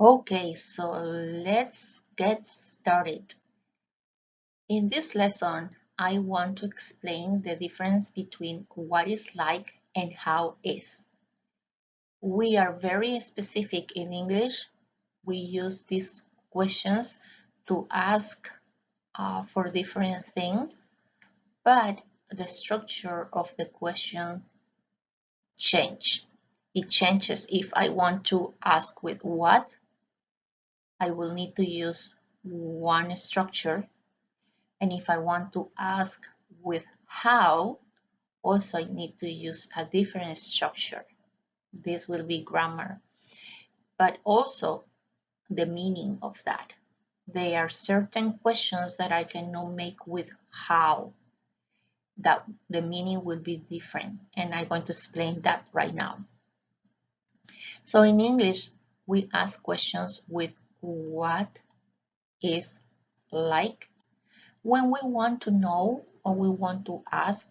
Okay, so let's get started. In this lesson, I want to explain the difference between what is like and how is. We are very specific in English. We use these questions to ask for different things, but the structure of the question change. It changes. If I want to ask with what, I will need to use one structure. And if I want to ask with how, also I need to use a different structure. This will be grammar, but also the meaning of that. There are certain questions that I cannot make with how, that the meaning will be different, and I'm going to explain that right now. So in English, we ask questions with what is like when we want to know or we want to ask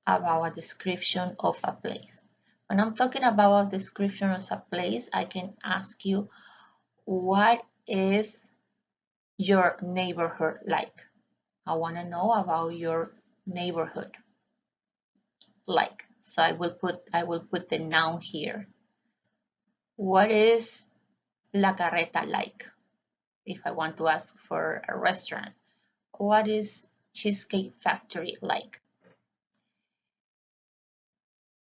about a description of a place. When I'm talking about a description of a place, I can ask you, what is your neighborhood like? I want to know about your neighborhood like. So I will put the noun here. What is La Carreta like? If I want to ask for a restaurant. What is Cheesecake Factory like?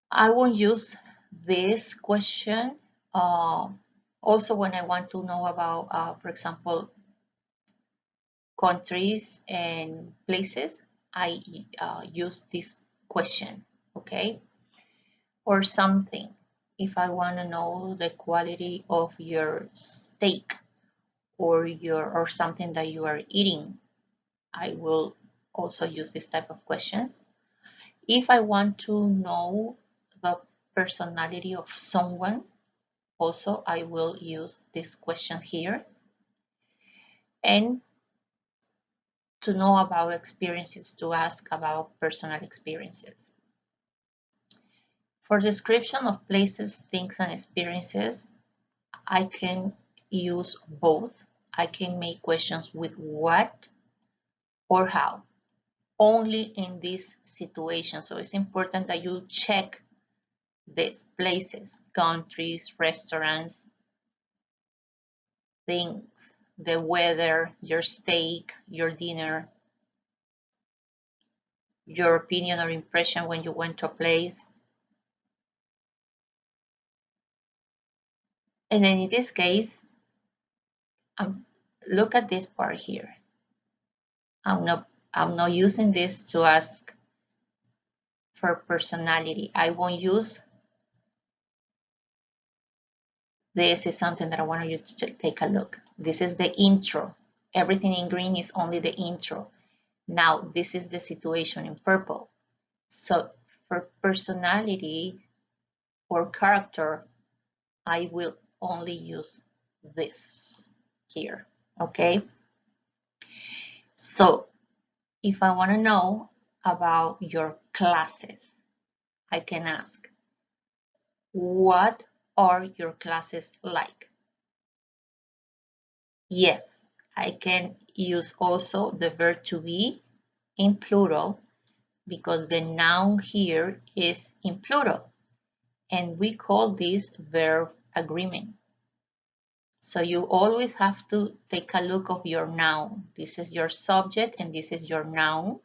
I won't use this question also when I want to know about, for example, countries and places. I use this question, okay? Or something. If I want to know the quality of your steak or something that you are eating, I will also use this type of question. If I want to know the personality of someone, also I will use this question here. And to know about experiences, to ask about personal experiences. For description of places, things, and experiences, I can use both. I can make questions with what or how, only in this situation. So it's important that you check these places, countries, restaurants, things, the weather, your steak, your dinner, your opinion or impression when you went to a place. And then in this case, look at this part here. I'm not using this to ask for personality. I won't use this. Is something that I want you to take a look. This is the intro. Everything in green is only the intro. Now this is the situation in purple. So for personality or character, I will only use this here, okay? So if I want to know about your classes, I can ask, what are your classes like? Yes, I can use also the verb to be in plural because the noun here is in plural, and we call this verb agreement. So you always have to take a look of your noun. This is your subject and this is your noun.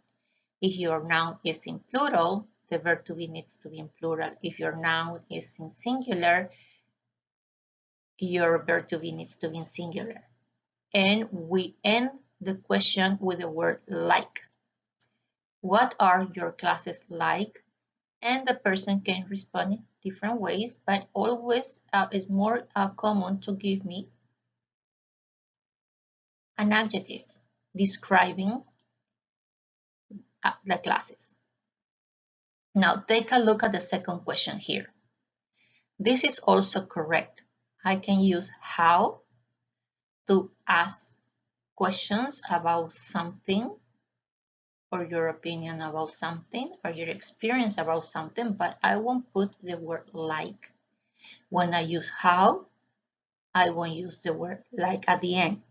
If your noun is in plural, the verb to be needs to be in plural. If your noun is in singular, your verb to be needs to be in singular. And we end the question with the word like. What are your classes like? And the person can respond in different ways, but always is more common to give me an adjective describing the classes. Now take a look at the second question here. This is also correct. I can use how to ask questions about something or your opinion about something or your experience about something, but I won't put the word like. When I use how, I won't use the word like at the end.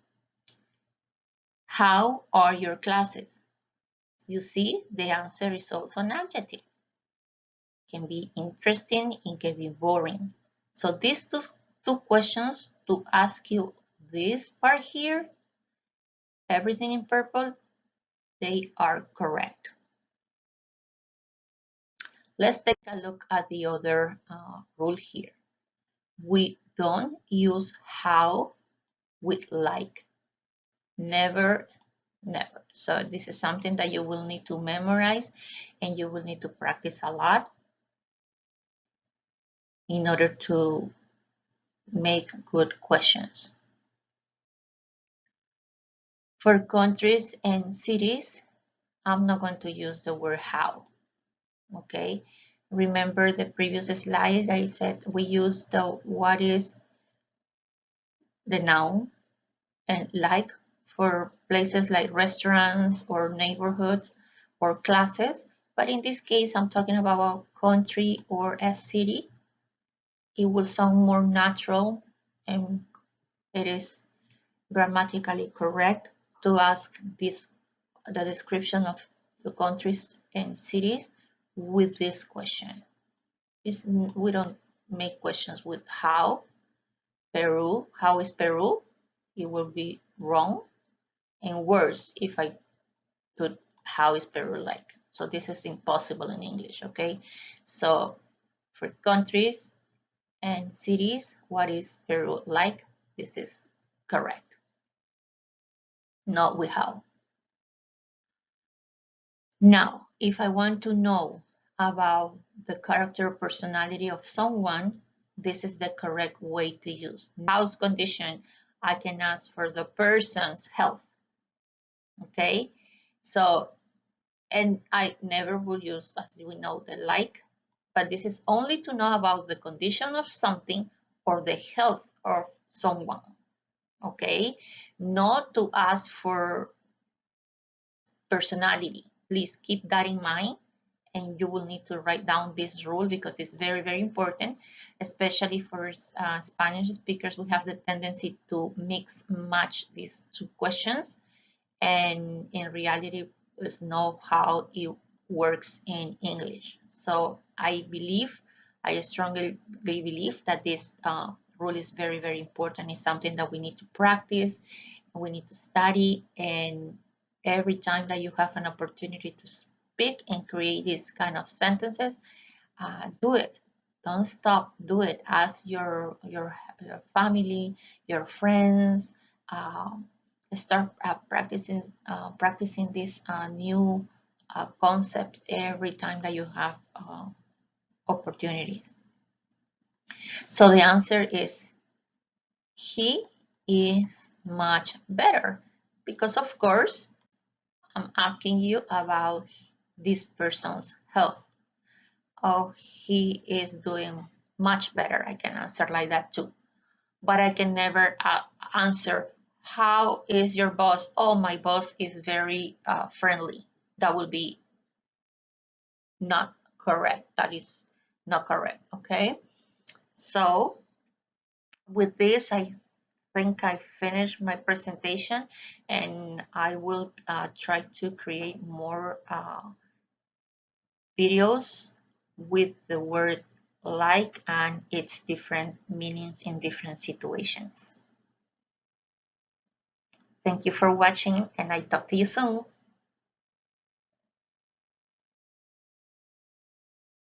How are your classes? You see, the answer is also an adjective. It can be interesting, it can be boring. So these two questions to ask you this part here, everything in purple, they are correct. Let's take a look at the other rule here. We don't use how with like. Never, never. So this is something that you will need to memorize and you will need to practice a lot in order to make good questions. For countries and cities, I'm not going to use the word how, okay? Remember the previous slide I said we use the what is the noun and like for places like restaurants or neighborhoods or classes. But in this case, I'm talking about a country or a city. It will sound more natural and it is grammatically correct to ask the description of the countries and cities with this question. We don't make questions with how. Peru, how is Peru? It will be wrong and worse if I put how is Peru like. So this is impossible in English, okay? So for countries and cities, what is Peru like? This is correct, not with how. Now, if I want to know about the character personality of someone, this is the correct way to use. House condition, I can ask for the person's health, okay? So, and I never will use, as we know, the like, but this is only to know about the condition of something or the health of someone, okay? Not to ask for personality. Please keep that in mind and you will need to write down this rule because it's very, very important, especially for Spanish speakers. We have the tendency to mix match these two questions and in reality is know how it works in English. So I strongly believe that this rule is very, very important. It's something that we need to practice, we need to study, and every time that you have an opportunity to speak and create these kind of sentences, do it. Don't stop. Do it. Ask your family, your friends. Start practicing these new concepts every time that you have opportunities. So the answer is he is much better because of course I'm asking you about this person's health. Oh, he is doing much better. I can answer like that too. But I can never answer, how is your boss? Oh, my boss is very friendly. That would be not correct. That is not correct, okay? So with this, I think I finished my presentation and I will try to create more videos with the word like and its different meanings in different situations. Thank you for watching and I talk to you soon.